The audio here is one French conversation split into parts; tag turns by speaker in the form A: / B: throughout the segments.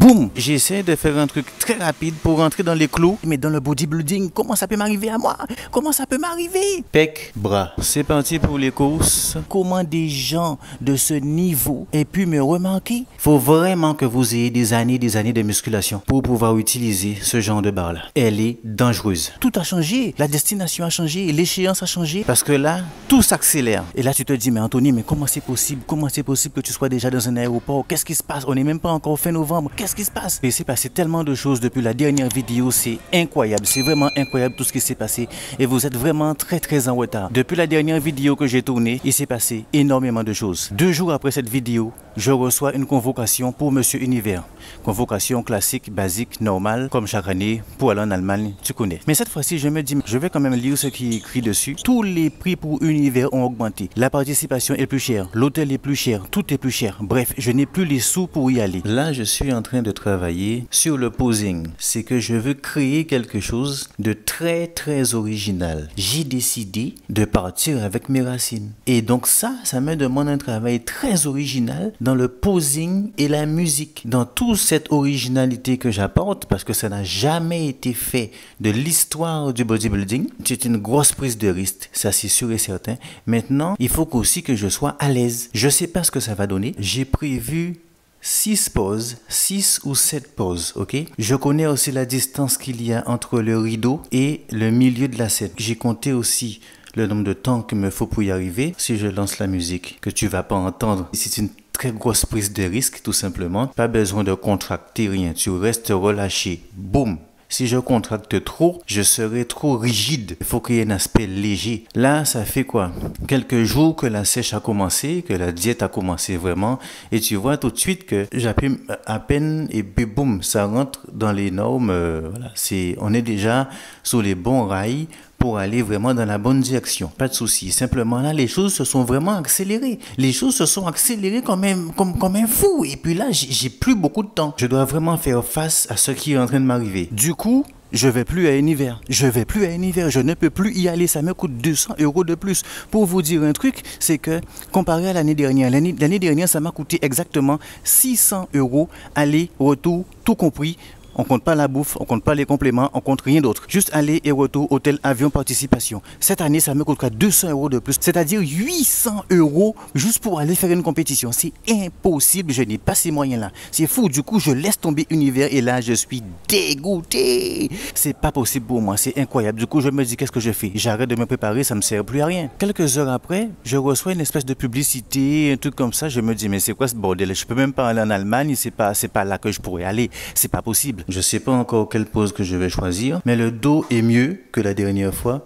A: boum, j'essaie de faire un truc très rapide pour rentrer dans les clous. Mais dans le bodybuilding, comment ça peut m'arriver à moi? Comment ça peut m'arriver? Pec, bras. C'est parti pour les courses. Comment des gens de ce niveau aient pu me remarquer? Faut vraiment que vous ayez des années de musculation pour pouvoir utiliser ce genre de barre là. Elle est dangereuse. Tout a changé, la destination a changé, l'échéance a changé parce que là, tout s'accélère. Et là, tu te dis, mais Anthony, mais comment c'est possible? Comment c'est possible que tu sois déjà dans un aéroport? Qu'est-ce qui se passe? On n'est même pas encore fin novembre. Qu'est-ce qui se passe? Il s'est passé tellement de choses depuis la dernière vidéo, c'est incroyable. C'est vraiment incroyable tout ce qui s'est passé. Et vous êtes vraiment très en retard. Depuis la dernière vidéo que j'ai tournée, il s'est passé énormément de choses. 2 jours après cette vidéo, je reçois une convocation pour Monsieur Univers. Convocation classique, basique, normale, comme chaque année, pour aller en Allemagne, tu connais. Mais cette fois-ci, je me dis, je vais quand même lire ce qui est écrit dessus. Tous les prix pour Univers ont augmenté. La participation est plus chère, l'hôtel est plus cher, tout est plus cher. Bref, je n'ai plus les sous pour y aller. Là, je suis en train de travailler sur le posing. C'est que je veux créer quelque chose de très original. J'ai décidé de partir avec mes racines. Et donc ça me demande un travail très original dans le posing et la musique. Dans toute cette originalité que j'apporte, parce que ça n'a jamais été fait de l'histoire du bodybuilding. C'est une grosse prise de risque, ça c'est sûr et certain. Maintenant, il faut aussi que je sois à l'aise. Je sais pas ce que ça va donner. J'ai prévu 6 pauses, 6 ou 7 pauses, ok? Je connais aussi la distance qu'il y a entre le rideau et le milieu de la scène. J'ai compté aussi le nombre de temps qu'il me faut pour y arriver. Si je lance la musique, que tu vas pas entendre, c'est une très grosse prise de risque, tout simplement. Pas besoin de contracter rien, tu restes relâché. Boum! Si je contracte trop, je serai trop rigide. Il faut qu'il y ait un aspect léger. Là, ça fait quoi? Quelques jours que la sèche a commencé, que la diète a commencé vraiment. Et tu vois tout de suite que j'appuie à peine et puis boum, ça rentre dans les normes. Voilà, on est déjà sur les bons rails pour aller vraiment dans la bonne direction. Pas de souci. Simplement là, les choses se sont vraiment accélérées. Les choses se sont accélérées comme un fou. Et puis là, j'ai plus beaucoup de temps. Je dois vraiment faire face à ce qui est en train de m'arriver. Du coup, je vais plus à Univers. Je ne peux plus y aller. Ça me coûte 200 € de plus. Pour vous dire un truc, c'est que comparé à l'année dernière, ça m'a coûté exactement 600 € aller, retour, tout compris. On compte pas la bouffe, on compte pas les compléments, on compte rien d'autre. Juste aller et retour, hôtel, avion, participation. Cette année, ça me coûtera 200 € de plus. C'est-à-dire 800 € juste pour aller faire une compétition. C'est impossible, je n'ai pas ces moyens-là. C'est fou, du coup, je laisse tomber Univers et là, je suis dégoûté. C'est pas possible pour moi, c'est incroyable. Du coup, je me dis, qu'est-ce que je fais? J'arrête de me préparer, ça me sert plus à rien. Quelques heures après, je reçois une espèce de publicité, un truc comme ça. Je me dis, mais c'est quoi ce bordel? Je peux même pas aller en Allemagne, c'est pas là que je pourrais aller. C'est pas possible. Je sais pas encore quelle pose que je vais choisir, mais le dos est mieux que la dernière fois.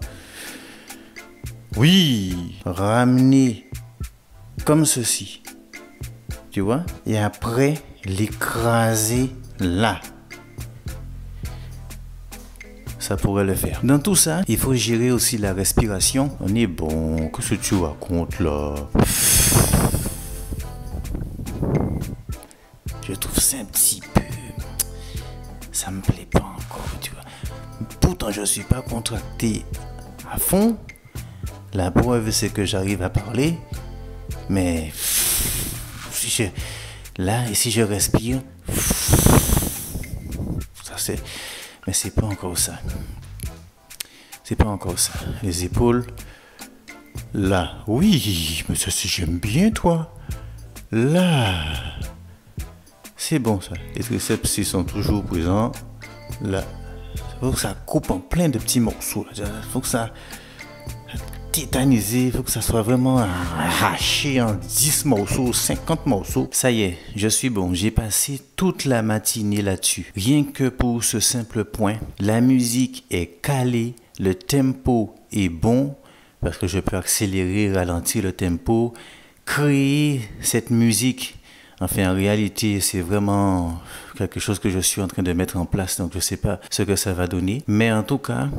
A: Oui, ramener comme ceci, tu vois, et après l'écraser là. Ça pourrait le faire. Dans tout ça, il faut gérer aussi la respiration. On est bon, qu'est-ce que tu racontes là? Je trouve ça un petit peu... Ça me plaît pas encore, tu vois. Pourtant, je suis pas contracté à fond. La preuve, c'est que j'arrive à parler. Mais là, et si je respire, ça c'est... Mais c'est pas encore ça. C'est pas encore ça. Les épaules, là. Oui, mais ça, j'aime bien, toi. Là. C'est bon ça, les triceps ils sont toujours présents. Là, il faut que ça coupe en plein de petits morceaux. Il faut que ça tétanisé, il faut que ça soit vraiment arraché en 10 morceaux, 50 morceaux. Ça y est, je suis bon. J'ai passé toute la matinée là-dessus. Rien que pour ce simple point, la musique est calée, le tempo est bon, parce que je peux accélérer, ralentir le tempo, créer cette musique. Enfin, en réalité, c'est vraiment quelque chose que je suis en train de mettre en place, donc je ne sais pas ce que ça va donner. Mais en tout cas,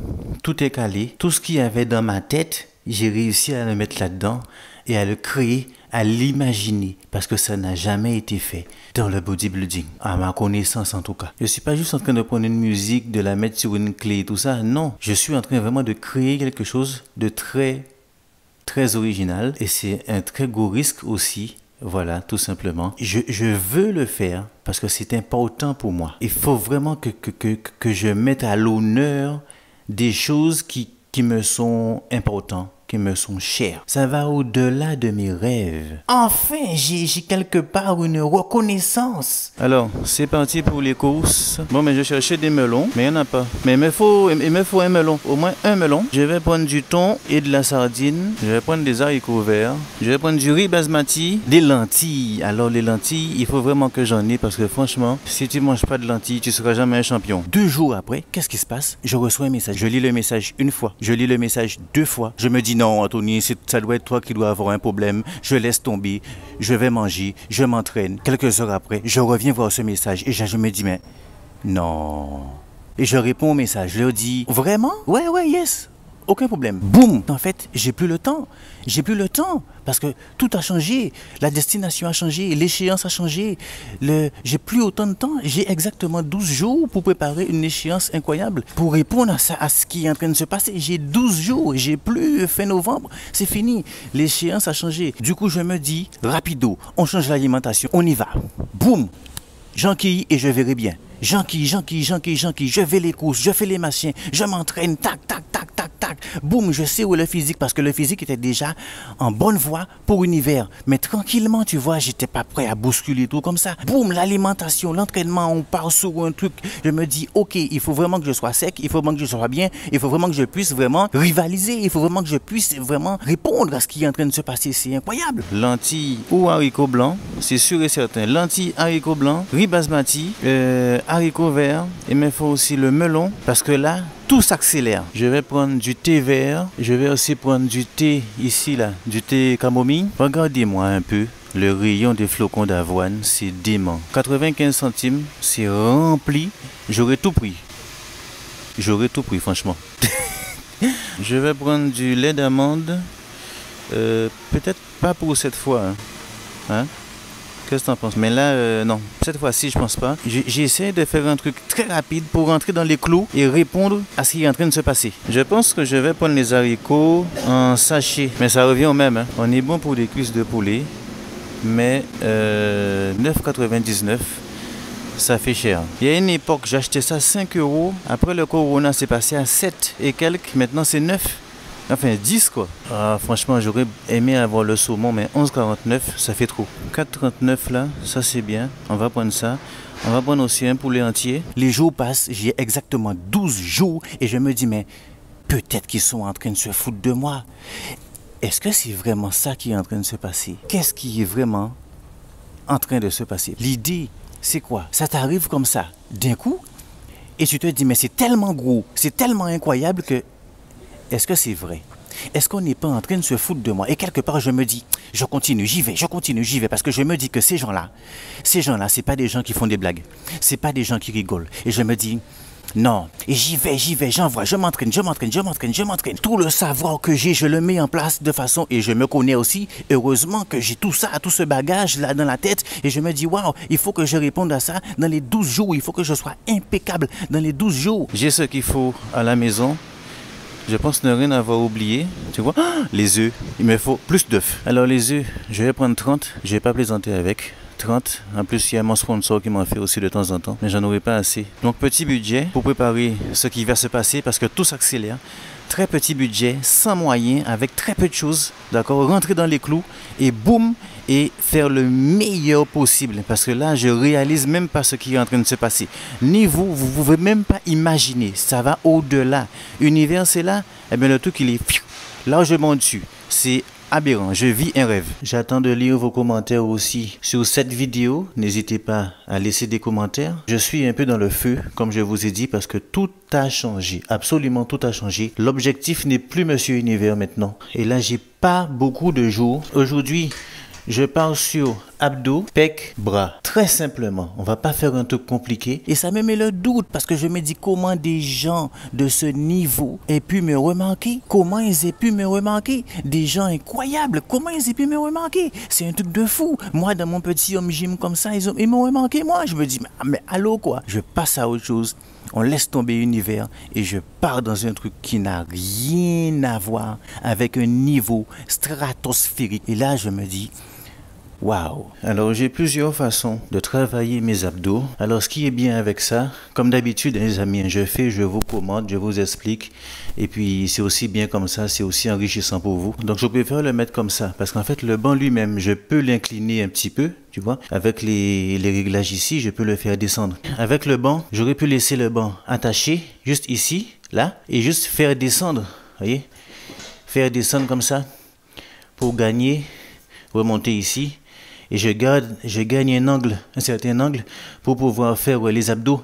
A: tout est calé. Tout ce qu'il y avait dans ma tête, j'ai réussi à le mettre là-dedans et à le créer, à l'imaginer, parce que ça n'a jamais été fait dans le bodybuilding, à ma connaissance en tout cas. Je ne suis pas juste en train de prendre une musique, de la mettre sur une clé et tout ça, non. Je suis en train vraiment de créer quelque chose de très original et c'est un très gros risque aussi. Voilà, tout simplement. Je veux le faire parce que c'est important pour moi. Il faut vraiment que je mette à l'honneur des choses qui me sont importantes, qui me sont chères. Ça va au-delà de mes rêves. Enfin, j'ai quelque part une reconnaissance. Alors, c'est parti pour les courses. Bon, mais je cherchais des melons, mais il n'y en a pas. Mais il me faut un melon, au moins un melon. Je vais prendre du thon et de la sardine. Je vais prendre des haricots verts. Je vais prendre du riz basmati, des lentilles. Alors, les lentilles, il faut vraiment que j'en ai parce que franchement, si tu ne manges pas de lentilles, tu ne seras jamais un champion. 2 jours après, qu'est-ce qui se passe? Je reçois un message. Je lis le message une fois. Je lis le message 2 fois. Je me dis non, Anthony, ça doit être toi qui dois avoir un problème. Je laisse tomber. Je vais manger. Je m'entraîne. Quelques heures après, je reviens voir ce message et je me dis mais non. Et je réponds au message. Je leur dis vraiment? Ouais, yes. Aucun problème. Boum! En fait, j'ai plus le temps. J'ai plus le temps parce que tout a changé. La destination a changé. L'échéance a changé. J'ai plus autant de temps. J'ai exactement 12 jours pour préparer une échéance incroyable. Pour répondre à ce qui est en train de se passer. J'ai 12 jours. J'ai plus fin novembre. C'est fini. L'échéance a changé. Du coup, je me dis, rapido, on change l'alimentation. On y va. Boum! J'enquille et je verrai bien. J'enquille. Je fais les courses, je fais les machins, je m'entraîne, tac. Boum, je sais où est le physique parce que le physique était déjà en bonne voie pour un hiver. Mais tranquillement, tu vois, j'étais pas prêt à bousculer tout comme ça. Boum, l'alimentation, l'entraînement, on part sur un truc. Je me dis, ok, il faut vraiment que je sois sec, il faut vraiment que je sois bien, il faut vraiment que je puisse vraiment rivaliser, il faut vraiment que je puisse vraiment répondre à ce qui est en train de se passer. C'est incroyable. Lentilles ou haricots blancs, c'est sûr et certain. Lentilles, haricots blancs, riz basmati, haricots verts, et il me faut aussi le melon parce que là, tout s'accélère. Je vais prendre du thé vert. Je vais aussi prendre du thé ici, là, du thé camomille. Regardez-moi un peu. Le rayon des flocons d'avoine, c'est dément. 95 centimes, c'est rempli. J'aurais tout pris. Franchement. Je vais prendre du lait d'amande. Peut-être pas pour cette fois. Hein? Qu'est-ce que t'en penses? Mais là, non. Cette fois-ci, je pense pas. J'essaie de faire un truc très rapide pour rentrer dans les clous et répondre à ce qui est en train de se passer. Je pense que je vais prendre les haricots en sachet. Mais ça revient au même. Hein. On est bon pour des cuisses de poulet. Mais 9,99, ça fait cher. Il y a une époque, j'achetais ça 5 €. Après le corona, c'est passé à 7 et quelques. Maintenant, c'est 9. Enfin, 10 quoi. Ah, franchement, j'aurais aimé avoir le saumon, mais 11,49, ça fait trop. 4,39 là, ça c'est bien. On va prendre ça. On va prendre aussi un poulet entier. Les jours passent, j'ai exactement 12 jours et je me dis, mais peut-être qu'ils sont en train de se foutre de moi. Est-ce que c'est vraiment ça qui est en train de se passer? Qu'est-ce qui est vraiment en train de se passer? L'idée, c'est quoi? Ça t'arrive comme ça, d'un coup, et tu te dis, mais c'est tellement gros, c'est tellement incroyable que est-ce que c'est vrai? Est-ce qu'on n'est pas en train de se foutre de moi? Et quelque part, je me dis, je continue, j'y vais, parce que je me dis que ces gens-là, c'est pas des gens qui font des blagues. C'est pas des gens qui rigolent. Et je me dis, non, et j'y vais, j'envoie, je m'entraîne. Tout le savoir que j'ai, je le mets en place de façon, et je me connais aussi, heureusement que j'ai tout ça, tout ce bagage-là dans la tête, et je me dis, waouh, il faut que je réponde à ça dans les 12 jours, il faut que je sois impeccable dans les 12 jours. J'ai ce qu'il faut à la maison. Je pense ne rien avoir oublié. Tu vois, les œufs, il me faut plus d'œufs. Alors les œufs, je vais prendre 30. Je vais pas plaisanter avec. 30. En plus, il y a mon sponsor qui m'en fait aussi de temps en temps. Mais j'en aurai pas assez. Donc petit budget pour préparer ce qui va se passer parce que tout s'accélère. Très petit budget, sans moyens, avec très peu de choses. D'accord, rentrer dans les clous et boum, et faire le meilleur possible. Parce que là, je réalise même pas ce qui est en train de se passer. Ni vous, vous pouvez même pas imaginer. Ça va au-delà. Univers, c'est là. Eh bien, le truc, il est largement dessus. C'est aberrant. Je vis un rêve. J'attends de lire vos commentaires aussi sur cette vidéo. N'hésitez pas à laisser des commentaires. Je suis un peu dans le feu, comme je vous ai dit, parce que tout a changé. Absolument tout a changé. L'objectif n'est plus Monsieur Univers maintenant. Et là, j'ai pas beaucoup de jours. Aujourd'hui, je parle sur abdos, pecs, bras. Très simplement. On va pas faire un truc compliqué. Et ça me met le doute parce que je me dis comment des gens de ce niveau aient pu me remarquer. Comment ils aient pu me remarquer. Des gens incroyables. Comment ils aient pu me remarquer. C'est un truc de fou. Moi, dans mon petit home gym comme ça, ils m'ont remarqué. Moi, je me dis, mais allô quoi. Je passe à autre chose. On laisse tomber Univers et je pars dans un truc qui n'a rien à voir avec un niveau stratosphérique. Et là, je me dis, Waouh! Alors j'ai plusieurs façons de travailler mes abdos. Alors ce qui est bien avec ça, comme d'habitude les amis, je fais, je vous commande, je vous explique. Et puis c'est aussi bien comme ça, c'est aussi enrichissant pour vous. Donc je préfère le mettre comme ça, parce qu'en fait le banc lui-même, je peux l'incliner un petit peu, tu vois. Avec les réglages ici, je peux le faire descendre. Avec le banc, j'aurais pu laisser le banc attaché, juste ici, là, et juste faire descendre, voyez? Faire descendre comme ça, pour gagner, remonter ici. Et je gagne un certain angle pour pouvoir faire les abdos.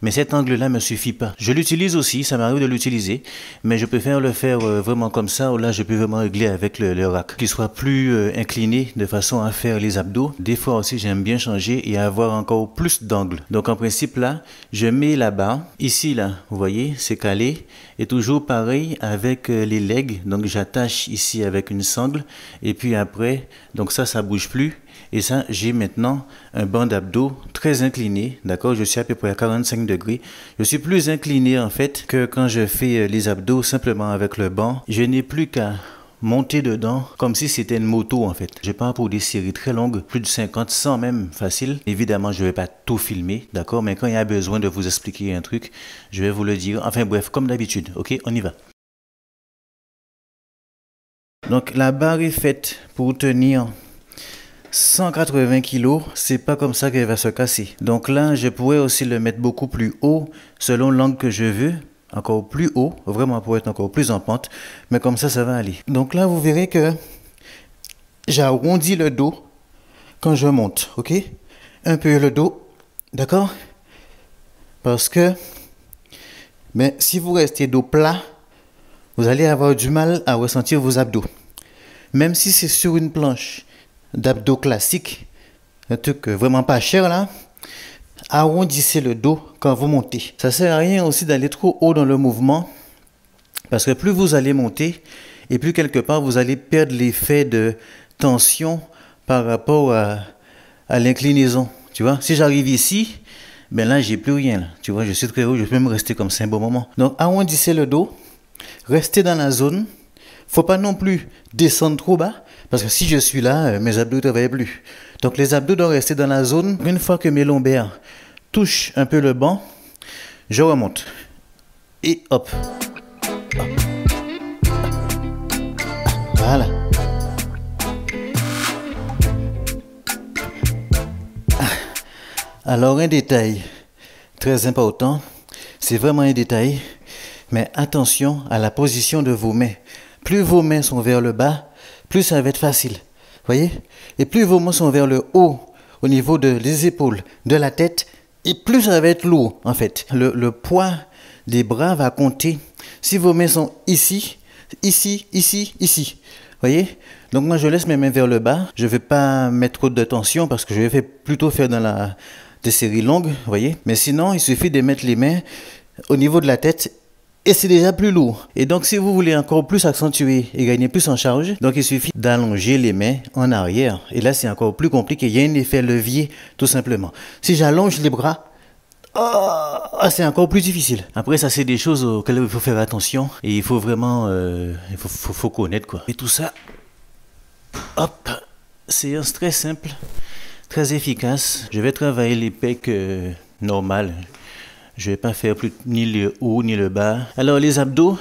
A: Mais cet angle-là ne me suffit pas. Je l'utilise aussi, ça m'arrive de l'utiliser, mais je préfère le faire vraiment comme ça, où là je peux vraiment régler avec le rack, qu'il soit plus incliné de façon à faire les abdos. Des fois aussi j'aime bien changer et avoir encore plus d'angle. Donc en principe là, je mets la barre, ici là, vous voyez, c'est calé, et toujours pareil avec les legs, donc j'attache ici avec une sangle, et puis après, donc ça bouge plus. Et ça, j'ai maintenant un banc d'abdos très incliné, d'accord? Je suis à peu près à 45 degrés. Je suis plus incliné en fait que quand je fais les abdos simplement avec le banc. Je n'ai plus qu'à monter dedans comme si c'était une moto en fait. Je pars pour des séries très longues, plus de 50, 100 même facile. Évidemment, je ne vais pas tout filmer, d'accord? Mais quand il y a besoin de vous expliquer un truc, je vais vous le dire. Enfin bref, comme d'habitude, ok? On y va. Donc la barre est faite pour tenir 180 kg, c'est pas comme ça qu'elle va se casser. Donc là, je pourrais aussi le mettre beaucoup plus haut, selon l'angle que je veux, encore plus haut, vraiment pour être encore plus en pente, mais comme ça va aller. Donc là, vous verrez que j'arrondis le dos quand je monte, ok? Un peu le dos, d'accord? Parce que, mais si vous restez dos plat, vous allez avoir du mal à ressentir vos abdos. Même si c'est sur une planche d'abdos classique, un truc vraiment pas cher là, arrondissez le dos quand vous montez. Ça sert à rien aussi d'aller trop haut dans le mouvement, parce que plus vous allez monter, et plus quelque part vous allez perdre l'effet de tension par rapport à l'inclinaison. Tu vois, si j'arrive ici, ben là j'ai plus rien là. Tu vois, je suis très haut, je peux même rester comme ça un bon moment. Donc arrondissez le dos, restez dans la zone. Faut pas non plus descendre trop bas, parce que si je suis là, mes abdos ne travaillent plus. Donc les abdos doivent rester dans la zone. Une fois que mes lombaires touchent un peu le banc, je remonte. Et hop. Hop. Voilà. Alors un détail très important, c'est vraiment un détail, mais attention à la position de vos mains. Plus vos mains sont vers le bas, plus ça va être facile. Voyez? Et plus vos mains sont vers le haut, au niveau des épaules, de la tête, et plus ça va être lourd, en fait. Le poids des bras va compter. Si vos mains sont ici, ici, ici, ici. Voyez? Donc moi, je laisse mes mains vers le bas. Je ne vais pas mettre trop de tension parce que je vais plutôt faire dans des séries longues, voyez? Mais sinon, il suffit de mettre les mains au niveau de la tête. Et c'est déjà plus lourd. Et donc, si vous voulez encore plus accentuer et gagner plus en charge, donc il suffit d'allonger les mains en arrière. Et là, c'est encore plus compliqué. Il y a un effet levier, tout simplement. Si j'allonge les bras, c'est encore plus difficile. Après, ça, c'est des choses auxquelles il faut faire attention. Et il faut vraiment, il faut connaître, quoi. Et tout ça, hop, séance très simple, très efficace. Je vais travailler les pecs normales. Je ne vais pas faire plus ni le haut ni le bas. Alors les abdos,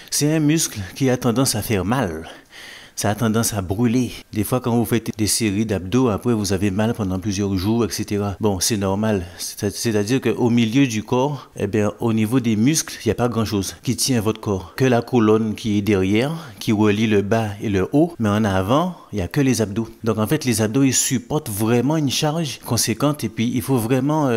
A: c'est un muscle qui a tendance à faire mal. Ça a tendance à brûler. Des fois, quand vous faites des séries d'abdos, après vous avez mal pendant plusieurs jours, etc. Bon, c'est normal. C'est-à-dire qu'au milieu du corps, eh bien, au niveau des muscles, il n'y a pas grand-chose qui tient votre corps. Que la colonne qui est derrière, qui relie le bas et le haut. Mais en avant, il n'y a que les abdos. Donc en fait, les abdos, ils supportent vraiment une charge conséquente. Et puis, il faut vraiment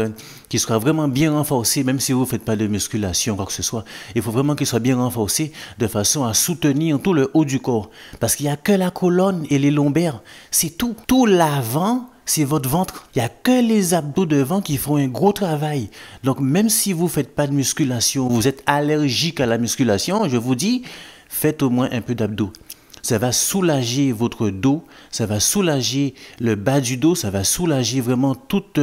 A: qu'ils soient vraiment bien renforcés, même si vous ne faites pas de musculation, quoi que ce soit. Il faut vraiment qu'ils soient bien renforcés de façon à soutenir tout le haut du corps. Parce qu'il n'y a que la colonne et les lombaires. C'est tout. Tout l'avant, c'est votre ventre. Il n'y a que les abdos devant qui font un gros travail. Donc, même si vous ne faites pas de musculation, vous êtes allergique à la musculation, je vous dis, faites au moins un peu d'abdos. Ça va soulager votre dos, ça va soulager le bas du dos, ça va soulager vraiment toute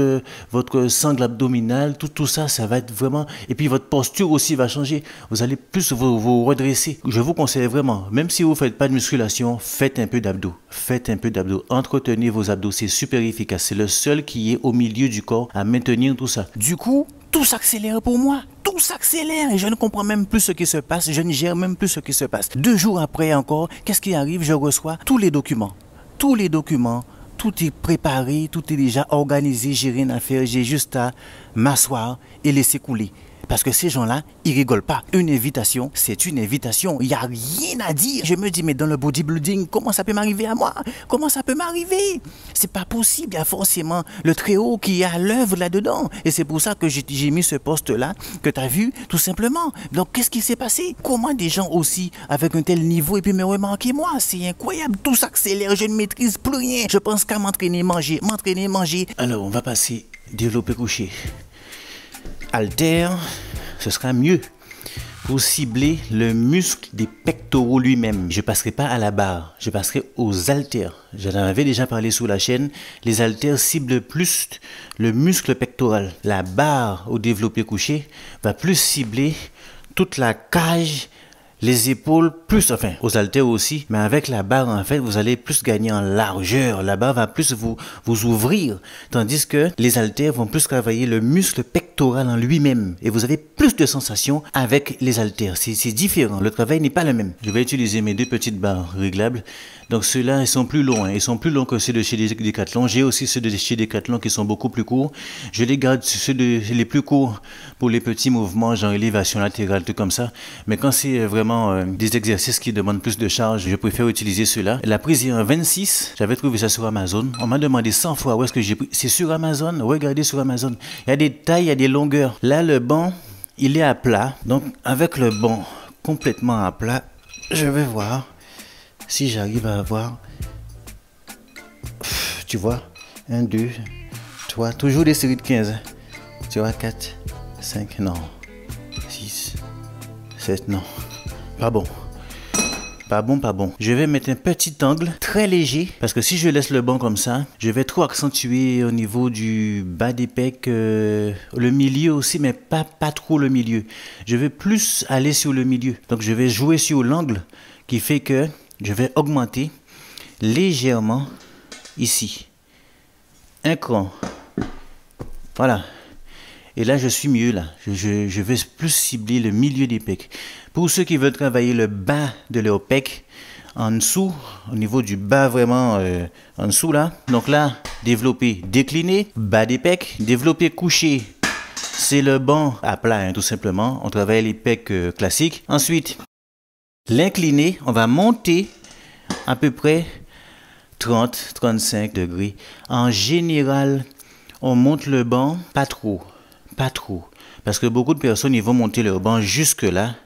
A: votre sangle abdominale, tout ça, ça va être vraiment... Et puis votre posture aussi va changer. Vous allez plus vous redresser. Je vous conseille vraiment, même si vous ne faites pas de musculation, faites un peu d'abdos. Faites un peu d'abdos. Entretenez vos abdos, c'est super efficace. C'est le seul qui est au milieu du corps à maintenir tout ça. Du coup, tout s'accélère pour moi. Tout s'accélère et je ne comprends même plus ce qui se passe. Je ne gère même plus ce qui se passe. 2 jours après encore, qu'est-ce qui arrive? Je reçois tous les documents. Tous les documents. Tout est préparé, tout est déjà organisé. J'ai rien à faire. J'ai juste à m'asseoir et laisser couler. Parce que ces gens-là, ils rigolent pas. Une invitation, c'est une invitation. Il n'y a rien à dire. Je me dis, mais dans le bodybuilding, comment ça peut m'arriver à moi? Comment ça peut m'arriver? C'est pas possible. Il y a forcément le Très-Haut qui est à l'œuvre là-dedans. Et c'est pour ça que j'ai mis ce poste-là, que tu as vu, tout simplement. Donc, qu'est-ce qui s'est passé? Comment des gens aussi, avec un tel niveau, et puis me remarquer moi? C'est incroyable. Tout s'accélère. Je ne maîtrise plus rien. Je pense qu'à m'entraîner, manger, m'entraîner, manger. Alors, on va passer développé couché. Haltère, ce sera mieux pour cibler le muscle des pectoraux lui-même. Je ne passerai pas à la barre, je passerai aux haltères. J'en avais déjà parlé sur la chaîne. Les haltères ciblent plus le muscle pectoral. La barre au développé couché va plus cibler toute la cage, les épaules, plus, enfin, aux haltères aussi, mais avec la barre, en fait, vous allez plus gagner en largeur. La barre va plus vous ouvrir, tandis que les haltères vont plus travailler le muscle pectoral en lui-même. Et vous avez plus de sensations avec les haltères. C'est différent. Le travail n'est pas le même. Je vais utiliser mes 2 petites barres réglables. Donc, ceux-là, ils sont plus longs. Hein. Ils sont plus longs que ceux de chez Decathlon. J'ai aussi ceux de chez Decathlon qui sont beaucoup plus courts. Je les garde, les plus courts pour les petits mouvements, genre élévation latérale, tout comme ça. Mais quand c'est vraiment des exercices qui demandent plus de charge, je préfère utiliser ceux-là. La prise est en 26. J'avais trouvé ça sur Amazon. On m'a demandé 100 fois où est-ce que j'ai pris. C'est sur Amazon. Regardez sur Amazon. Il y a des tailles, il y a des longueurs. Là, le banc, il est à plat. Donc, avec le banc complètement à plat, je vais voir si j'arrive à avoir, tu vois, 1, 2, 3, toujours des séries de 15. Hein. Tu vois, 4, 5, non. 6, 7, non. Pas bon. Pas bon, pas bon. Je vais mettre un petit angle très léger parce que si je laisse le banc comme ça, je vais trop accentuer au niveau du bas des pecs, le milieu aussi, mais pas trop le milieu. Je vais plus aller sur le milieu. Donc je vais jouer sur l'angle qui fait que je vais augmenter légèrement ici. Un cran. Voilà. Et là, je suis mieux là. Je vais plus cibler le milieu des pecs. Pour ceux qui veulent travailler le bas de leur pec, en dessous, au niveau du bas vraiment, en dessous là. Donc là, développer décliné, bas des pecs, développer couché. C'est le banc à plat, hein, tout simplement. On travaille les pecs classiques. Ensuite, l'incliné, on va monter à peu près 30-35 degrés. En général, on monte le banc pas trop. Pas trop. Parce que beaucoup de personnes, ils vont monter leur banc jusque là.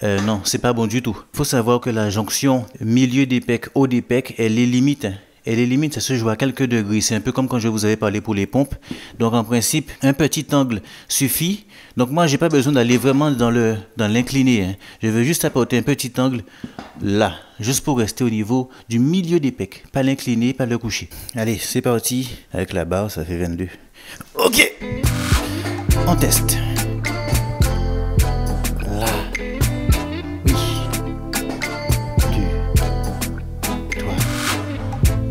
A: Non, c'est pas bon du tout. Il faut savoir que la jonction milieu des pecs, haut des pecs, elle est limite. Hein. Elle est limite, ça se joue à quelques degrés. C'est un peu comme quand je vous avais parlé pour les pompes. Donc en principe, un petit angle suffit. Donc moi, j'ai pas besoin d'aller vraiment dans l'incliné. Hein. Je veux juste apporter un petit angle là. Juste pour rester au niveau du milieu des pecs. Pas l'incliné, pas le coucher. Allez, c'est parti. Avec la barre, ça fait 22. Ok. On teste. Là. Oui. 2,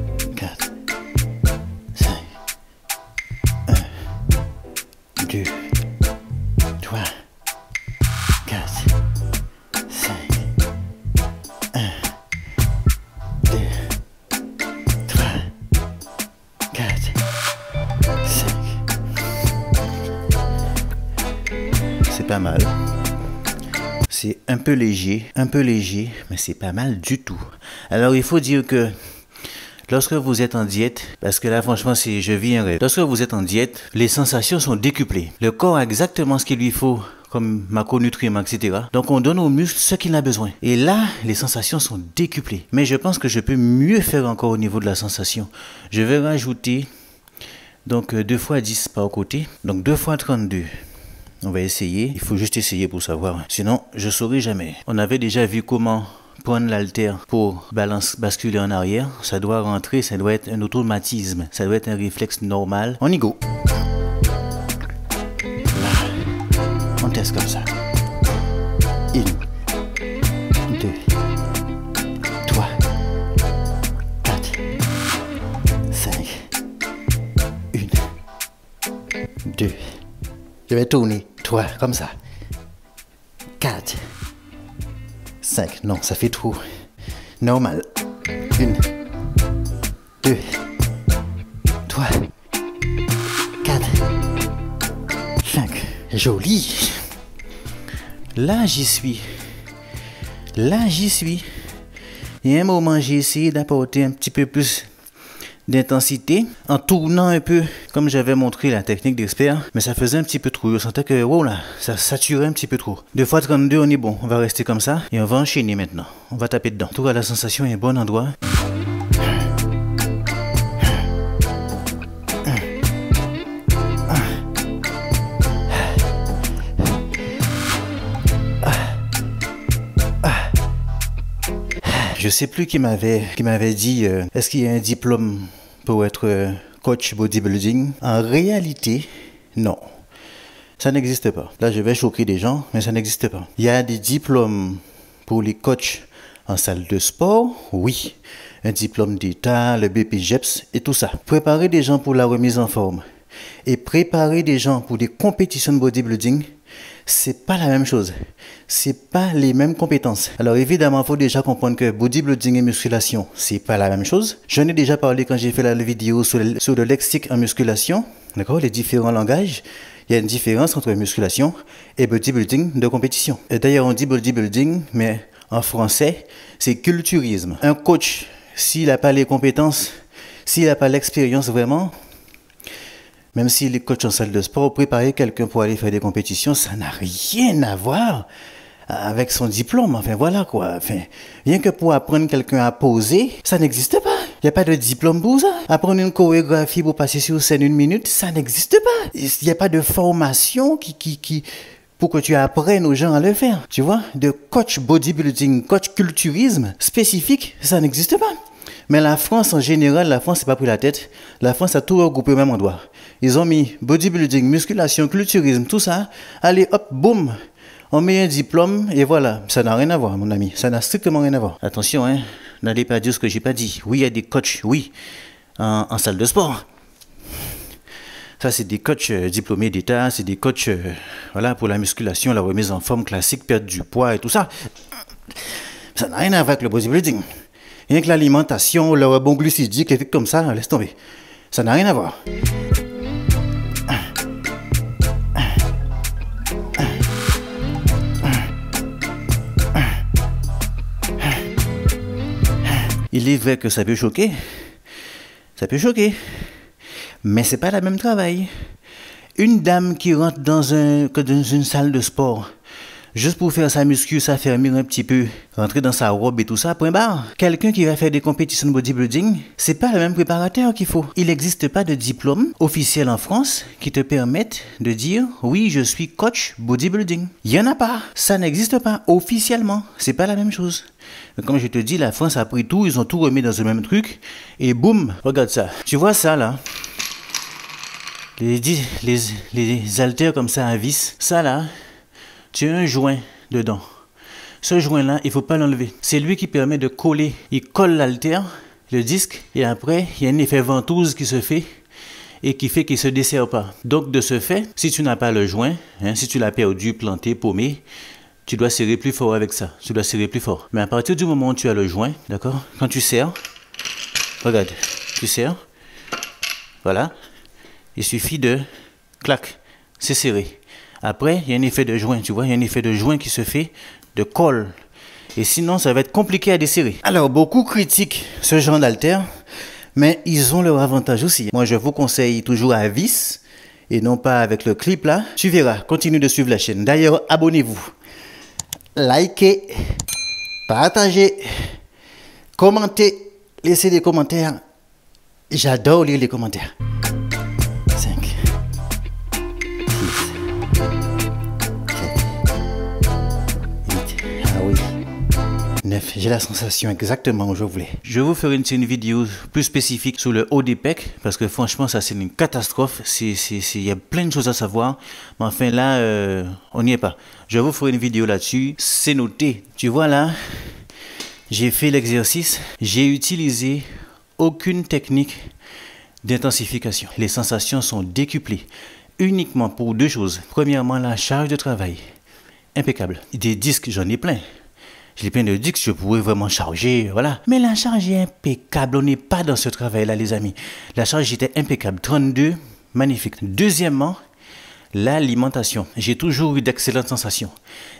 A: 3, 4, 5. 1, 2, 3, 4, 5. 1, 2, 3, 4, 5. C'est pas mal. C'est un peu léger, mais c'est pas mal du tout. Alors, il faut dire que lorsque vous êtes en diète, parce que là, franchement, je vis un rêve. Lorsque vous êtes en diète, les sensations sont décuplées. Le corps a exactement ce qu'il lui faut, comme macronutriments, etc. Donc, on donne aux muscles ce qu'il a besoin. Et là, les sensations sont décuplées. Mais je pense que je peux mieux faire encore au niveau de la sensation. Je vais rajouter, donc, 2 fois 10 par côté. Donc, 2 fois 32. On va essayer. Il faut juste essayer pour savoir. Sinon, je ne saurai jamais. On avait déjà vu comment prendre l'haltère pour basculer en arrière, ça doit rentrer, ça doit être un automatisme, ça doit être un réflexe normal. On y go. Là, on teste comme ça. 1, 2, 3, 4, 5, 1, 2. Je vais tourner, 3, comme ça. 4, 5, non, ça fait trop. Normal. 1, 2, 3, 4, 5. Joli. Là, j'y suis. Là, j'y suis. Il y a un moment, j'ai essayé d'apporter un petit peu plus d'intensité en tournant un peu comme j'avais montré la technique d'expert, mais ça faisait un petit peu trop. Je sentais que wow là, ça saturait un petit peu trop. 2 fois 32, on est bon. On va rester comme ça et on va enchaîner maintenant. On va taper dedans. En tout cas, la sensation est un bon endroit. Je sais plus qui m'avait dit est-ce qu'il y a un diplôme pour être coach bodybuilding? En réalité, non. Ça n'existe pas. Là, je vais choquer des gens, mais ça n'existe pas. Il y a des diplômes pour les coachs en salle de sport, oui. Un diplôme d'État, le BPJEPS et tout ça. Préparer des gens pour la remise en forme et préparer des gens pour des compétitions de bodybuilding, c'est pas la même chose. C'est pas les mêmes compétences. Alors évidemment, il faut déjà comprendre que bodybuilding et musculation, c'est pas la même chose. J'en ai déjà parlé quand j'ai fait la vidéo sur le lexique en musculation. D'accord? Les différents langages. Il y a une différence entre musculation et bodybuilding de compétition. Et d'ailleurs, on dit bodybuilding, mais en français, c'est culturisme. Un coach, s'il n'a pas les compétences, s'il n'a pas l'expérience vraiment, même s'il est coach en salle de sport, préparer quelqu'un pour aller faire des compétitions, ça n'a rien à voir avec son diplôme. Enfin, voilà quoi. Enfin, rien que pour apprendre quelqu'un à poser, ça n'existe pas. Il n'y a pas de diplôme pour ça. Apprendre une chorégraphie pour passer sur scène 1 minute, ça n'existe pas. Il n'y a pas de formation pour que tu apprennes aux gens à le faire. Tu vois, de coach bodybuilding, coach culturisme spécifique, ça n'existe pas. Mais la France, en général, la France s'est pas pris la tête. La France a tout regroupé au même endroit. Ils ont mis bodybuilding, musculation, culturisme, tout ça. Allez, hop, boum. On met un diplôme et voilà. Ça n'a rien à voir, mon ami. Ça n'a strictement rien à voir. Attention, hein. N'allez pas dire ce que j'ai pas dit. Oui, il y a des coachs, oui, en salle de sport. Ça, c'est des coachs diplômés d'État. C'est des coachs, voilà, pour la musculation, la remise en forme classique, perdre du poids et tout ça. Ça n'a rien à voir avec le bodybuilding. Rien que l'alimentation, le rebond glucidique, les trucs comme ça, laisse tomber. Ça n'a rien à voir. Il est vrai que ça peut choquer. Ça peut choquer. Mais c'est pas le même travail. Une dame qui rentre dans une salle de sport, juste pour faire sa muscu, s'affermir un petit peu, rentrer dans sa robe et tout ça, point barre. Quelqu'un qui va faire des compétitions de bodybuilding, c'est pas le même préparateur qu'il faut. Il n'existe pas de diplôme officiel en France qui te permette de dire oui, je suis coach bodybuilding. Il y en a pas. Ça n'existe pas officiellement. C'est pas la même chose. Mais comme je te dis, la France a pris tout, ils ont tout remis dans le même truc et boum, regarde ça. Tu vois ça là? Les haltères comme ça à vis, ça là, tu as un joint dedans. Ce joint-là, il ne faut pas l'enlever. C'est lui qui permet de coller. Il colle l'haltère, le disque, et après, il y a un effet ventouse qui se fait et qui fait qu'il ne se desserre pas. Donc, de ce fait, si tu n'as pas le joint, si tu l'as perdu, planté, paumé, tu dois serrer plus fort avec ça. Tu dois serrer plus fort. Mais à partir du moment où tu as le joint, d'accord, quand tu serres, regarde, tu serres, voilà, il suffit de, clac, c'est serré. Après, il y a un effet de joint, tu vois, il y a un effet de joint qui se fait, de colle. Et sinon, ça va être compliqué à desserrer. Alors, beaucoup critiquent ce genre d'haltère, mais ils ont leur avantage aussi. Moi, je vous conseille toujours à vis, et non pas avec le clip là. Tu verras, continue de suivre la chaîne. D'ailleurs, abonnez-vous, likez, partagez, commentez, laissez des commentaires. J'adore lire les commentaires. 9, 9. J'ai la sensation exactement où je voulais. Je vais vous faire une vidéo plus spécifique sur le haut des pecs, parce que franchement, ça c'est une catastrophe. Il y a plein de choses à savoir. Mais enfin là, on n'y est pas. Je vais vous faire une vidéo là-dessus. C'est noté. Tu vois là, j'ai fait l'exercice. J'ai utilisé aucune technique d'intensification. Les sensations sont décuplées. Uniquement pour deux choses. Premièrement, la charge de travail. Impeccable. Des disques, j'en ai plein. J'ai plein de disques, je pourrais vraiment charger, voilà. Mais la charge est impeccable. On n'est pas dans ce travail-là, les amis. La charge était impeccable. 32, magnifique. Deuxièmement, l'alimentation. J'ai toujours eu d'excellentes sensations.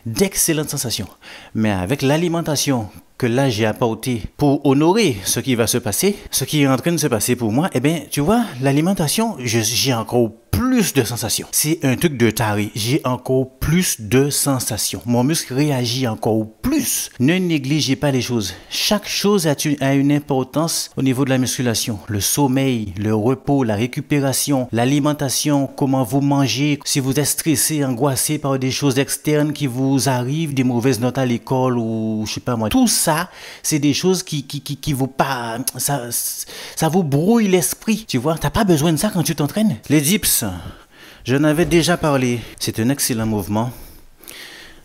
A: D'excellentes sensations. Mais avec l'alimentation que là j'ai apporté pour honorer ce qui va se passer, ce qui est en train de se passer pour moi, eh bien, tu vois, l'alimentation, j'ai encore plus de sensations. C'est un truc de taré. J'ai encore plus de sensations. Mon muscle réagit encore plus. Ne négligez pas les choses. Chaque chose a une importance au niveau de la musculation. Le sommeil, le repos, la récupération, l'alimentation, comment vous mangez. Si vous êtes stressé, angoissé par des choses externes qui vous arrivent, des mauvaises notes à l'école ou je sais pas moi. Tout ça, c'est des choses qui vous pas, ça vous brouille l'esprit. Tu vois, t'as pas besoin de ça quand tu t'entraînes. Les dips. J'en avais déjà parlé. C'est un excellent mouvement.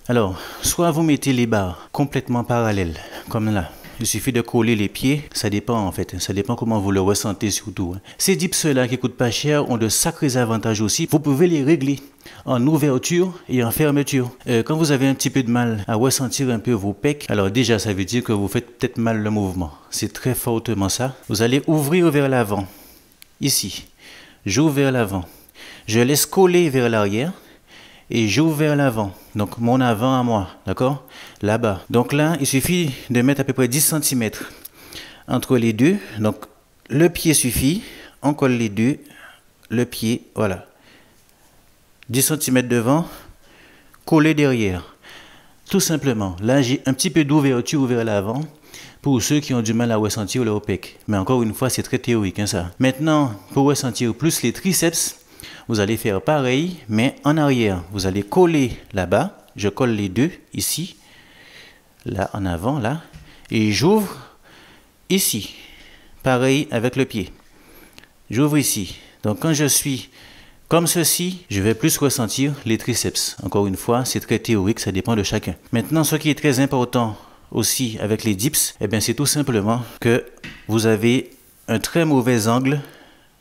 A: Alors, soit vous mettez les barres complètement parallèles, comme là. Il suffit de coller les pieds. Ça dépend en fait. Ça dépend comment vous le ressentez surtout. Ces dips-là qui coûtent pas cher ont de sacrés avantages aussi. Vous pouvez les régler en ouverture et en fermeture. Quand vous avez un petit peu de mal à ressentir un peu vos pecs, alors déjà ça veut dire que vous faites peut-être mal le mouvement. C'est très fortement ça. Vous allez ouvrir vers l'avant. Ici. J'ouvre vers l'avant. Je laisse coller vers l'arrière et j'ouvre vers l'avant. Donc mon avant à moi, d'accord? Là-bas. Donc là, il suffit de mettre à peu près 10 cm entre les deux. Donc le pied suffit. On colle les deux. Le pied, voilà. 10 cm devant, coller derrière. Tout simplement. Là, j'ai un petit peu d'ouverture vers l'avant pour ceux qui ont du mal à ressentir leur pec. Mais encore une fois, c'est très théorique, hein, ça. Maintenant, pour ressentir plus les triceps, vous allez faire pareil, mais en arrière. Vous allez coller là-bas. Je colle les deux, ici. Là, en avant, là. Et j'ouvre ici. Pareil avec le pied. J'ouvre ici. Donc, quand je suis comme ceci, je vais plus ressentir les triceps. Encore une fois, c'est très théorique, ça dépend de chacun. Maintenant, ce qui est très important aussi avec les dips, eh bien, c'est tout simplement que vous avez un très mauvais angle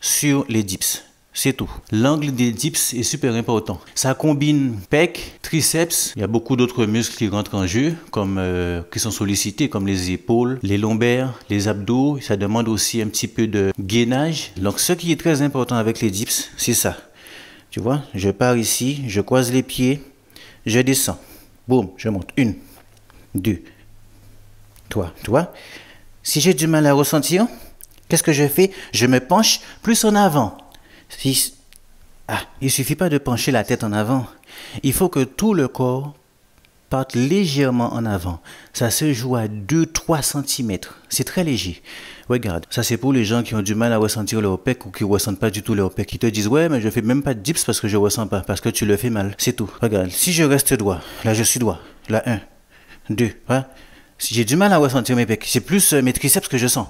A: sur les dips. C'est tout. L'angle des dips est super important. Ça combine pec, triceps. Il y a beaucoup d'autres muscles qui rentrent en jeu, comme qui sont sollicités, comme les épaules, les lombaires, les abdos. Ça demande aussi un petit peu de gainage. Donc, ce qui est très important avec les dips, c'est ça. Tu vois, je pars ici, je croise les pieds, je descends. Boum, je monte. 1, 2, 3. Tu vois? Si j'ai du mal à ressentir, qu'est-ce que je fais? Je me penche plus en avant. Il suffit pas de pencher la tête en avant. Il faut que tout le corps parte légèrement en avant. Ça se joue à 2-3 cm. C'est très léger. Regarde, ça c'est pour les gens qui ont du mal à ressentir leur pec ou qui ne ressentent pas du tout leur pec. Qui te disent, ouais, mais je fais même pas de dips parce que je ne ressens pas, parce que tu le fais mal. C'est tout. Regarde, si je reste droit, là je suis droit. Là, 1, 2, hein? Si j'ai du mal à ressentir mes pecs, c'est plus mes triceps que je sens.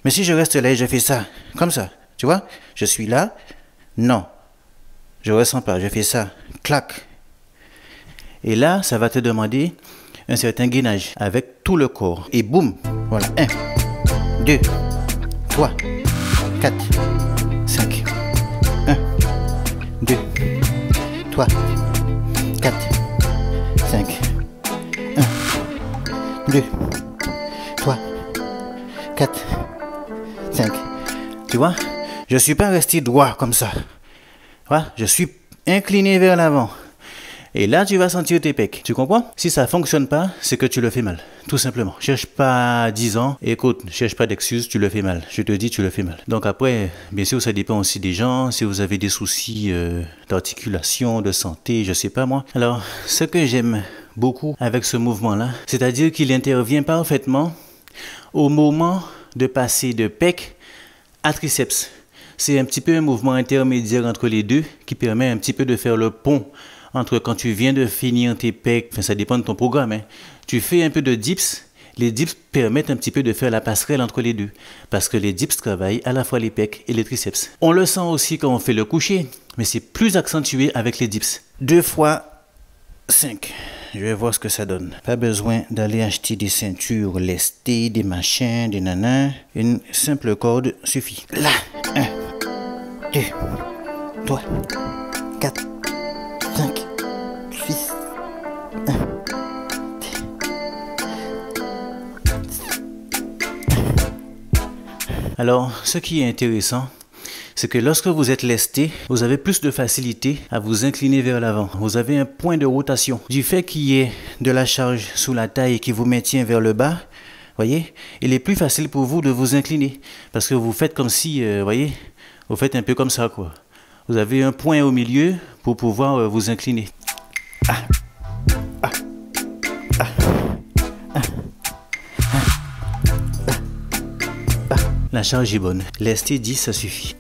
A: Mais si je reste là et je fais ça, comme ça, tu vois, je suis là. Non, je ne ressens pas, je fais ça, clac. Et là, ça va te demander un certain gainage avec tout le corps. Et boum, voilà, 1, 2, 3, 4, 5, 1, 2, 3, 4, 5, 1, 2, 3, 4, 5. Tu vois? Je ne suis pas resté droit comme ça. Voilà, je suis incliné vers l'avant. Et là, tu vas sentir tes pecs. Tu comprends? Si ça ne fonctionne pas, c'est que tu le fais mal. Tout simplement. Cherche pas 10 ans. Écoute, ne cherche pas d'excuses, tu le fais mal. Je te dis, tu le fais mal. Donc après, bien sûr, ça dépend aussi des gens. Si vous avez des soucis d'articulation, de santé, je sais pas moi. Alors, ce que j'aime beaucoup avec ce mouvement-là, c'est-à-dire qu'il intervient parfaitement au moment de passer de pec à triceps. C'est un petit peu un mouvement intermédiaire entre les deux qui permet un petit peu de faire le pont entre quand tu viens de finir tes pecs, enfin ça dépend de ton programme, hein. Tu fais un peu de dips Les dips permettent un petit peu de faire la passerelle entre les deux, parce que les dips travaillent à la fois les pecs et les triceps. On le sent aussi quand on fait le coucher, mais c'est plus accentué avec les dips. 2 fois 5. Je vais voir ce que ça donne. Pas besoin d'aller acheter des ceintures lestées, des machins, des nanas. Une simple corde suffit. Là, 1, 2, 3, 4, 5, 6, 1. Alors, ce qui est intéressant, c'est que lorsque vous êtes lesté, vous avez plus de facilité à vous incliner vers l'avant. Vous avez un point de rotation. Du fait qu'il y ait de la charge sous la taille qui vous maintient vers le bas, voyez, il est plus facile pour vous de vous incliner. Parce que vous faites comme si, voyez, vous faites un peu comme ça, quoi. Vous avez un point au milieu pour pouvoir vous incliner. Ah. Ah. Ah. La charge est bonne. Lesté 10, ça suffit.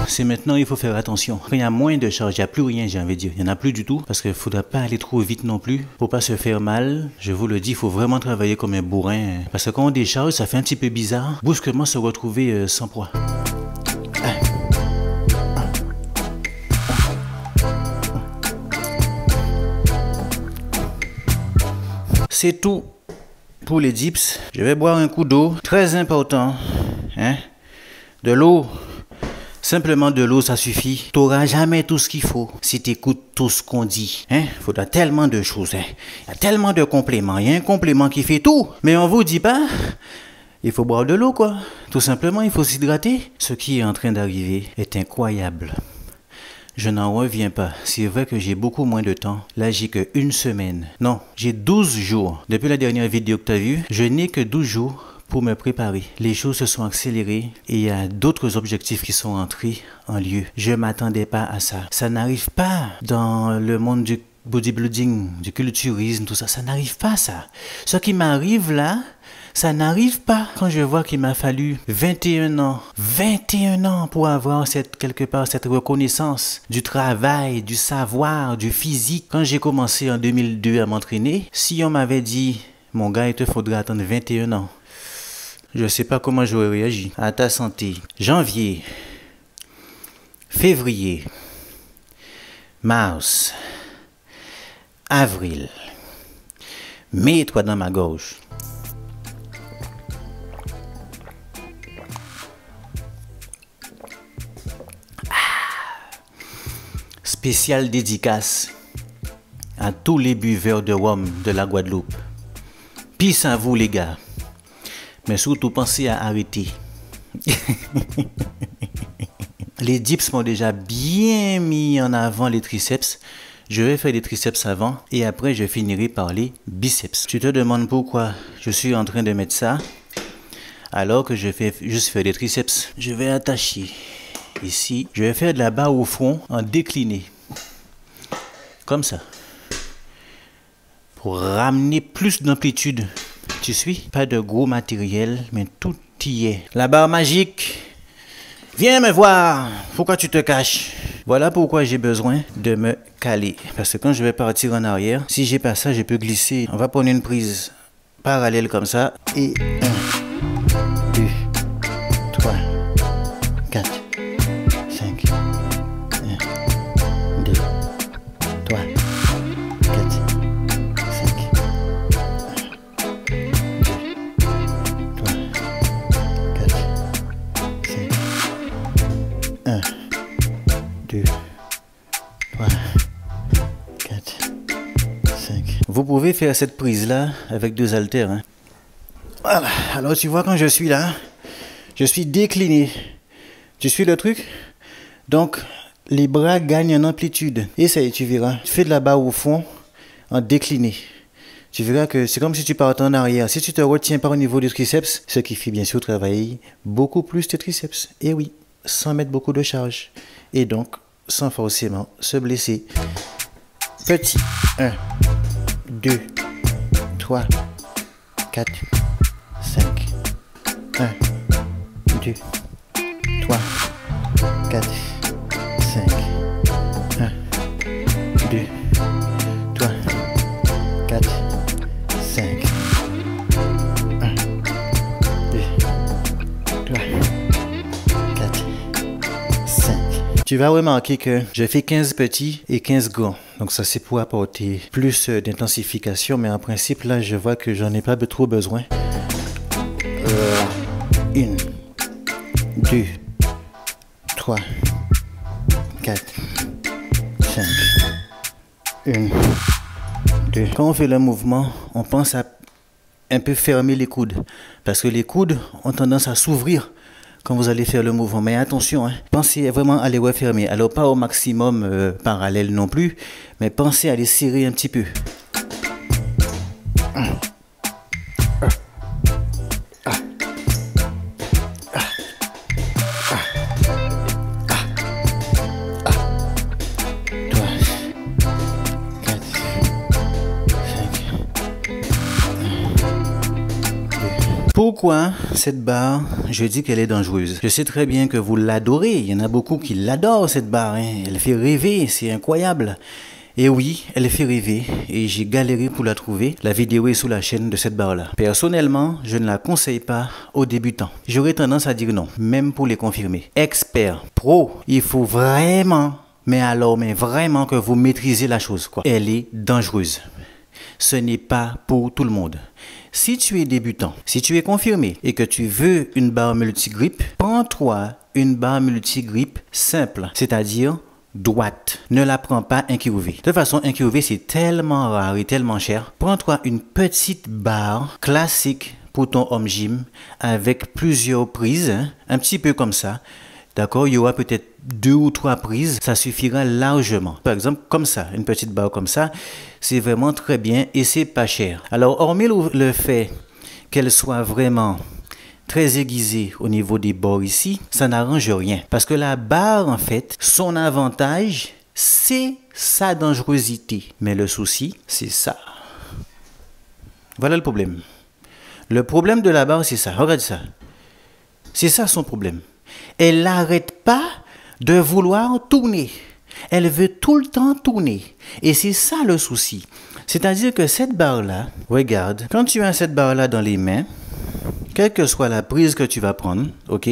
A: C'est maintenant, il faut faire attention. Quand il y a moins de charge, il n'y a plus rien, j'ai envie de dire. Il n'y en a plus du tout, parce qu'il ne faudra pas aller trop vite non plus. Pour pas se faire mal, je vous le dis, il faut vraiment travailler comme un bourrin. Parce que quand on décharge, ça fait un petit peu bizarre. Brusquement se retrouver sans poids. C'est tout pour les dips. Je vais boire un coup d'eau. Très important. Hein? De l'eau. Simplement de l'eau, ça suffit. Tu n'auras jamais tout ce qu'il faut si tu écoutes tout ce qu'on dit. Il faudra tellement de choses. Il y a tellement de compléments. Il y a un complément qui fait tout. Mais on ne vous dit pas. Il faut boire de l'eau, quoi. Tout simplement, il faut s'hydrater. Ce qui est en train d'arriver est incroyable. Je n'en reviens pas. C'est vrai que j'ai beaucoup moins de temps. Là, j'ai que 1 semaine. Non, j'ai 12 jours. Depuis la dernière vidéo que tu as vue, je n'ai que 12 jours pour me préparer. Les choses se sont accélérées et il y a d'autres objectifs qui sont entrés en lieu. Je ne m'attendais pas à ça. Ça n'arrive pas dans le monde du bodybuilding, du culturisme, tout ça. Ça n'arrive pas, ça. Ce qui m'arrive là, ça n'arrive pas. Quand je vois qu'il m'a fallu 21 ans pour avoir quelque part cette reconnaissance du travail, du savoir, du physique. Quand j'ai commencé en 2002 à m'entraîner, si on m'avait dit, mon gars, il te faudrait attendre 21 ans, je ne sais pas comment j'aurais réagi. À ta santé. Janvier, février, mars, avril, mets-toi dans ma gorge. Spéciale dédicace à tous les buveurs de rhum de la Guadeloupe. Peace à vous les gars. Mais surtout pensez à arrêter. Les dips m'ont déjà bien mis en avant les triceps. Je vais faire les triceps avant et après je finirai par les biceps. Tu te demandes pourquoi je suis en train de mettre ça alors que je fais juste faire des triceps. Je vais attacher ici. Je vais faire de la barre au front en décliné. Comme ça. Pour ramener plus d'amplitude. Tu suis? Pas de gros matériel, mais tout y est. La barre magique. Viens me voir. Pourquoi tu te caches? Voilà pourquoi j'ai besoin de me caler. Parce que quand je vais partir en arrière, si j'ai pas ça, je peux glisser. On va prendre une prise parallèle comme ça. Et 1, 2, 3, 4, 5, 1, 2, 3, 4, 5, 1, 2, 3, 4, 5. Vous pouvez faire cette prise-là avec 2 haltères. Hein. Voilà. Alors tu vois quand je suis là, je suis décliné. Tu suis le truc? Donc, les bras gagnent en amplitude. Essaye, tu verras. Tu fais de la barre au fond en décliné. Tu verras que c'est comme si tu partais en arrière. Si tu te retiens pas au niveau du triceps, ce qui fait bien sûr travailler beaucoup plus tes triceps. Et oui, sans mettre beaucoup de charge. Et donc, sans forcément se blesser. Petit. 1, 2, 3, 4, 5. 1, 2, 3, 4, 5, 1, 2, 3, 4, 5, 1, 2, 3, 4, 5. Tu vas remarquer que je fais 15 petits et 15 grands. Donc ça c'est pour apporter plus d'intensification, mais en principe là je vois que j'en ai pas trop besoin. 1, 2, 3, 4, 5, 1, 2. Quand on fait le mouvement, on pense à un peu fermer les coudes. Parce que les coudes ont tendance à s'ouvrir quand vous allez faire le mouvement. Mais attention, hein, pensez vraiment à les refermer. Alors pas au maximum parallèle non plus, mais pensez à les serrer un petit peu. Pourquoi cette barre, je dis qu'elle est dangereuse? Je sais très bien que vous l'adorez, il y en a beaucoup qui l'adorent cette barre, hein. Elle fait rêver, c'est incroyable. Et oui, elle fait rêver et j'ai galéré pour la trouver. La vidéo est sous la chaîne de cette barre-là. Personnellement, je ne la conseille pas aux débutants. J'aurais tendance à dire non, même pour les confirmer. Expert, pro, il faut vraiment, mais vraiment que vous maîtrisez la chose, quoi. Elle est dangereuse. Ce n'est pas pour tout le monde. Si tu es débutant, si tu es confirmé et que tu veux une barre multigrip, prends-toi une barre multigrip simple, c'est-à-dire droite. Ne la prends pas incurvée. De toute façon, incurvée, c'est tellement rare et tellement cher. Prends-toi une petite barre classique pour ton home gym avec plusieurs prises, hein, un petit peu comme ça. D'accord, il y aura peut-être 2 ou 3 prises, ça suffira largement. Par exemple, comme ça, une petite barre comme ça, c'est vraiment très bien et c'est pas cher. Alors, hormis le fait qu'elle soit vraiment très aiguisée au niveau des bords ici, ça n'arrange rien. Parce que la barre, en fait, son avantage, c'est sa dangerosité. Mais le souci, c'est ça. Voilà le problème. Le problème de la barre, c'est ça. Regarde ça. C'est ça son problème. Elle n'arrête pas de vouloir tourner. Elle veut tout le temps tourner. Et c'est ça le souci. C'est-à-dire que cette barre-là, regarde, quand tu as cette barre-là dans les mains, quelle que soit la prise que tu vas prendre, ok,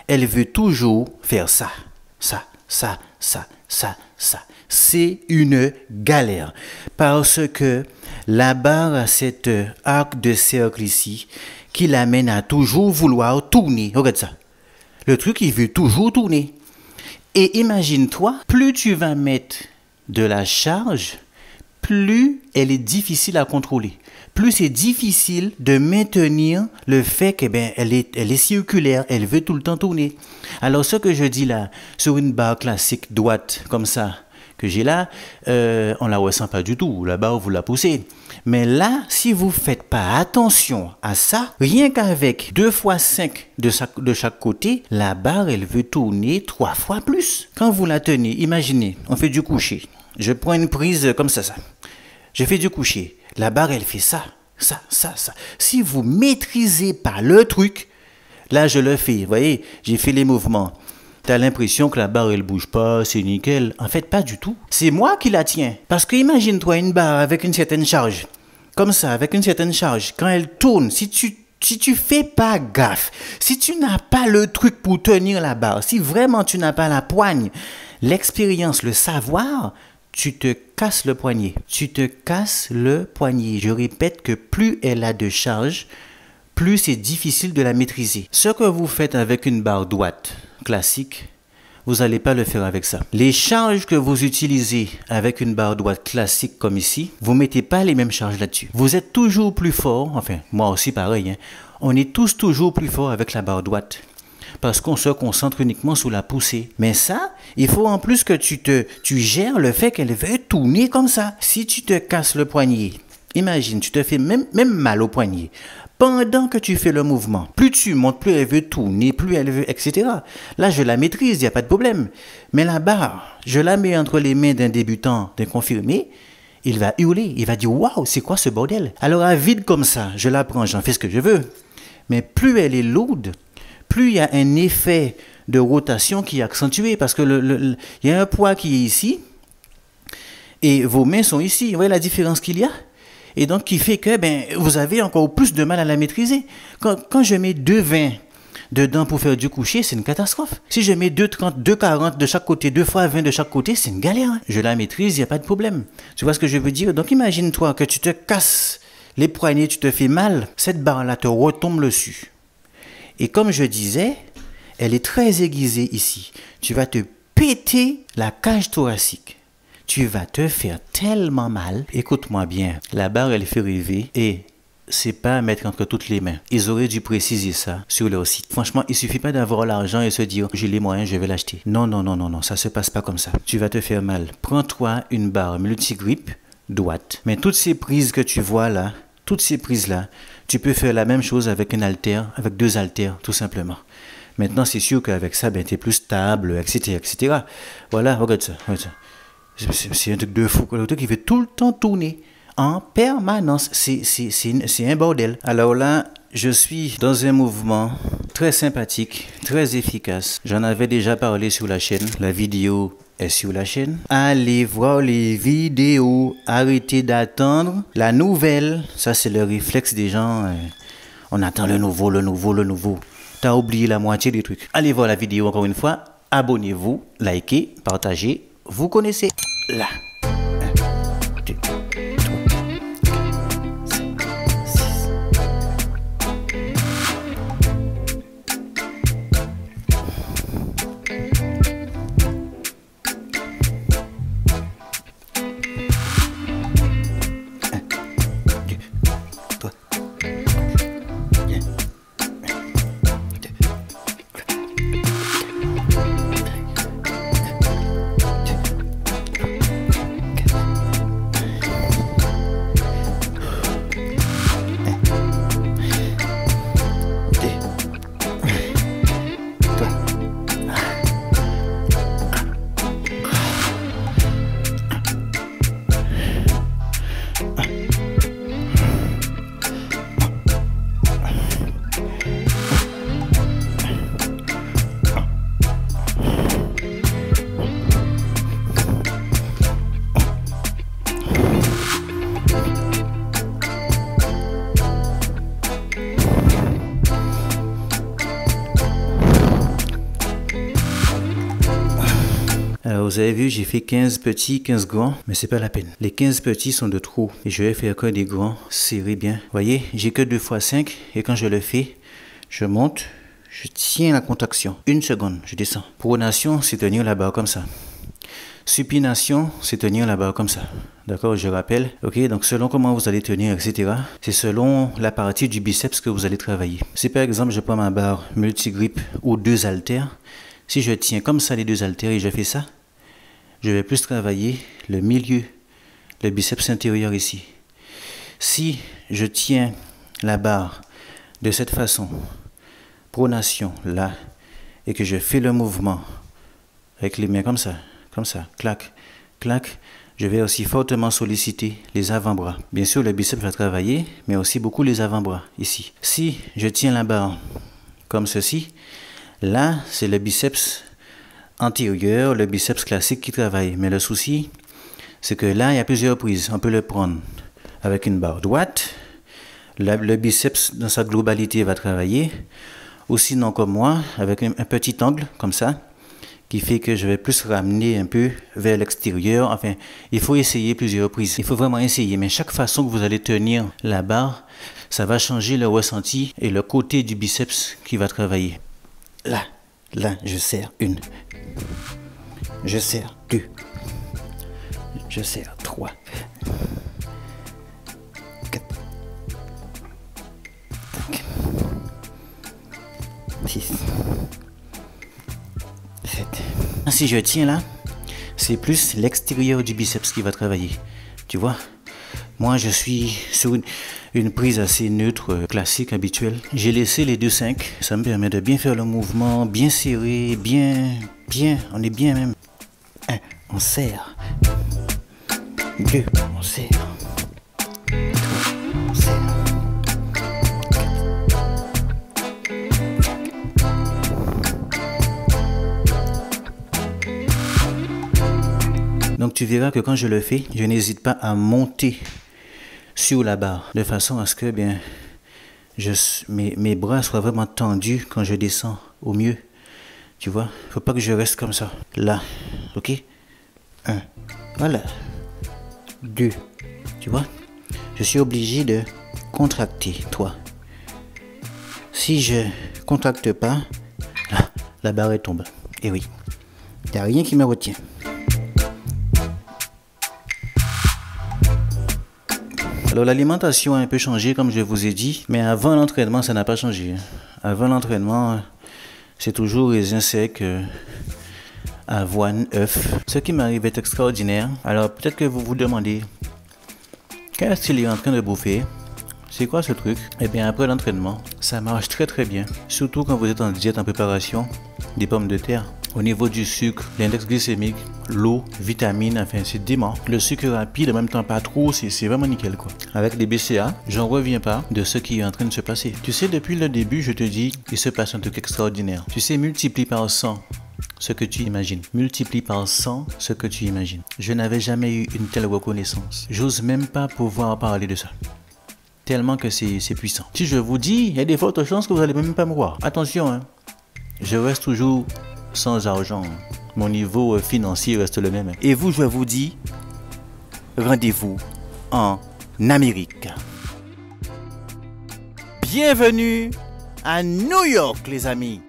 A: elle veut toujours faire ça, ça, ça, ça, ça, ça. C'est une galère. Parce que la barre a cet arc de cercle ici qui l'amène à toujours vouloir tourner. Regarde ça. Le truc, il veut toujours tourner. Et imagine-toi, plus tu vas mettre de la charge, plus elle est difficile à contrôler. Plus c'est difficile de maintenir le fait qu'elle est circulaire, elle veut tout le temps tourner. Alors ce que je dis là, sur une barre classique droite, comme ça, que j'ai là, on la ressent pas du tout. La barre, vous la poussez. Mais là, si vous faites pas attention à ça, rien qu'avec 2 fois 5 de chaque côté, la barre, elle veut tourner 3 fois plus. Quand vous la tenez, imaginez, on fait du coucher. Je prends une prise comme ça. Je fais du coucher. La barre, elle fait ça, ça, ça, ça. Si vous maîtrisez pas le truc, là, je le fais. Vous voyez, j'ai fait les mouvements. Tu as l'impression que la barre, elle bouge pas, c'est nickel. En fait, pas du tout. C'est moi qui la tiens. Parce que imagine-toi une barre avec une certaine charge. Comme ça, avec une certaine charge. Quand elle tourne, si tu fais pas gaffe, si tu n'as pas le truc pour tenir la barre, si vraiment tu n'as pas la poigne, l'expérience, le savoir, tu te casses le poignet. Tu te casses le poignet. Je répète que plus elle a de charge, plus c'est difficile de la maîtriser. Ce que vous faites avec une barre droite classique, vous n'allez pas le faire avec ça. Les charges que vous utilisez avec une barre droite classique comme ici, vous ne mettez pas les mêmes charges là-dessus. Vous êtes toujours plus fort, enfin moi aussi pareil, hein. On est tous toujours plus forts avec la barre droite. Parce qu'on se concentre uniquement sur la poussée. Mais ça, il faut en plus que tu gères le fait qu'elle veut tourner comme ça. Si tu te casses le poignet, imagine, tu te fais même mal au poignet. Pendant que tu fais le mouvement, plus tu montes, plus elle veut tourner, plus elle veut, etc. Là, je la maîtrise, il n'y a pas de problème. Mais la barre, je la mets entre les mains d'un débutant, d'un confirmé, il va hurler, il va dire « Waouh, c'est quoi ce bordel ?» Alors à vide comme ça, je la prends, j'en fais ce que je veux. Mais plus elle est lourde, plus il y a un effet de rotation qui est accentué parce que il y a un poids qui est ici et vos mains sont ici. Vous voyez la différence qu'il y a? Et donc, qui fait que vous avez encore plus de mal à la maîtriser. Quand je mets 2,20 dedans pour faire du coucher, c'est une catastrophe. Si je mets 2,30, 2,40 de chaque côté, 2 fois 20 de chaque côté, c'est une galère. Hein. Je la maîtrise, il n'y a pas de problème. Tu vois ce que je veux dire? Donc, imagine-toi que tu te casses les poignets, tu te fais mal. Cette barre-là te retombe dessus. Et comme je disais, elle est très aiguisée ici. Tu vas te péter la cage thoracique. Tu vas te faire tellement mal. Écoute-moi bien, la barre, elle fait rêver et c'est pas à mettre entre toutes les mains. Ils auraient dû préciser ça sur leur site. Franchement, il suffit pas d'avoir l'argent et se dire j'ai les moyens, je vais l'acheter. Non, non, non, non, non, ça se passe pas comme ça. Tu vas te faire mal. Prends-toi une barre multigrip droite. Mais toutes ces prises que tu vois là, toutes ces prises-là, tu peux faire la même chose avec un haltère, avec 2 haltères, tout simplement. Maintenant, c'est sûr qu'avec ça, tu es plus stable, etc., etc. Voilà, regarde ça, regarde ça. C'est un truc de fou, le truc qui fait tout le temps tourner en permanence. C'est un bordel. Alors là, je suis dans un mouvement très sympathique, très efficace. J'en avais déjà parlé sur la chaîne. La vidéo est sur la chaîne. Allez voir les vidéos. Arrêtez d'attendre la nouvelle. Ça, c'est le réflexe des gens. On attend le nouveau, le nouveau, le nouveau. T'as oublié la moitié des trucs. Allez voir la vidéo encore une fois. Abonnez-vous, likez, partagez. Vous connaissez. Là. 1, 2, 3, 4, 5, 6. Alors vous avez vu, j'ai fait 15 petits, 15 grands, mais c'est pas la peine. Les 15 petits sont de trop et je vais faire que des grands serrés bien. Vous voyez, j'ai que 2 x 5 et quand je le fais, je monte, je tiens la contraction. 1 seconde, je descends. Pronation, c'est tenir la barre comme ça. Supination, c'est tenir la barre comme ça. D'accord, je rappelle. Ok, donc selon comment vous allez tenir, etc. C'est selon la partie du biceps que vous allez travailler. Si par exemple, je prends ma barre multigrip ou 2 haltères, si je tiens comme ça les 2 haltères et je fais ça, je vais plus travailler le milieu, le biceps intérieur ici. Si je tiens la barre de cette façon, pronation là, et que je fais le mouvement avec les mains comme ça, clac, clac, je vais aussi fortement solliciter les avant-bras. Bien sûr, le biceps va travailler, mais aussi beaucoup les avant-bras ici. Si je tiens la barre comme ceci, là, c'est le biceps antérieur, le biceps classique qui travaille. Mais le souci, c'est que là, il y a plusieurs prises. On peut le prendre avec une barre droite. Le biceps, dans sa globalité, va travailler. Ou sinon, comme moi, avec un petit angle, comme ça, qui fait que je vais plus ramener un peu vers l'extérieur. Enfin, il faut essayer plusieurs prises. Il faut vraiment essayer. Mais chaque façon que vous allez tenir la barre, ça va changer le ressenti et le côté du biceps qui va travailler. Là, je serre 1. Je serre 2. Je serre 3. 4. 5. 6. 7. Si je tiens là, c'est plus l'extérieur du biceps qui va travailler. Tu vois? Moi, je suis sur une prise assez neutre, classique, habituelle. J'ai laissé les 2-5. Ça me permet de bien faire le mouvement, bien serré, bien, on est bien même. 1, on serre. 2, on serre. 3, on serre. 4, 5, tu verras que quand je le fais, je n'hésite pas à monter sur la barre de façon à ce que bien mes bras soient vraiment tendus quand je descends au mieux. Tu vois, faut pas que je reste comme ça. Là, ok? 1, voilà. 2, tu vois? Je suis obligé de contracter, toi. Si je contracte pas, là, la barre elle tombe. Et oui, il n'y a rien qui me retient. Alors l'alimentation a un peu changé comme je vous ai dit, mais avant l'entraînement ça n'a pas changé. Avant l'entraînement, c'est toujours raisin sec, avoine, œuf. Ce qui m'arrive est extraordinaire. Alors peut-être que vous vous demandez, qu'est-ce qu'il est en train de bouffer? C'est quoi ce truc? Eh bien après l'entraînement, ça marche très très bien. Surtout quand vous êtes en diète en préparation, des pommes de terre. Au niveau du sucre, l'index glycémique, l'eau, vitamines, enfin c'est dément. Le sucre rapide, en même temps pas trop, c'est vraiment nickel quoi. Avec les BCA, j'en reviens pas de ce qui est en train de se passer. Tu sais, depuis le début, je te dis, il se passe un truc extraordinaire. Tu sais, multiplie par 100 ce que tu imagines. Multiplie par 100 ce que tu imagines. Je n'avais jamais eu une telle reconnaissance. J'ose même pas pouvoir parler de ça. Tellement que c'est puissant. Si je vous dis, il y a des fortes chances que vous n'allez même pas me croire. Attention, hein. Je reste toujours sans argent. Mon niveau financier reste le même. Et vous, je vous dis, rendez-vous en Amérique. Bienvenue à New York, les amis.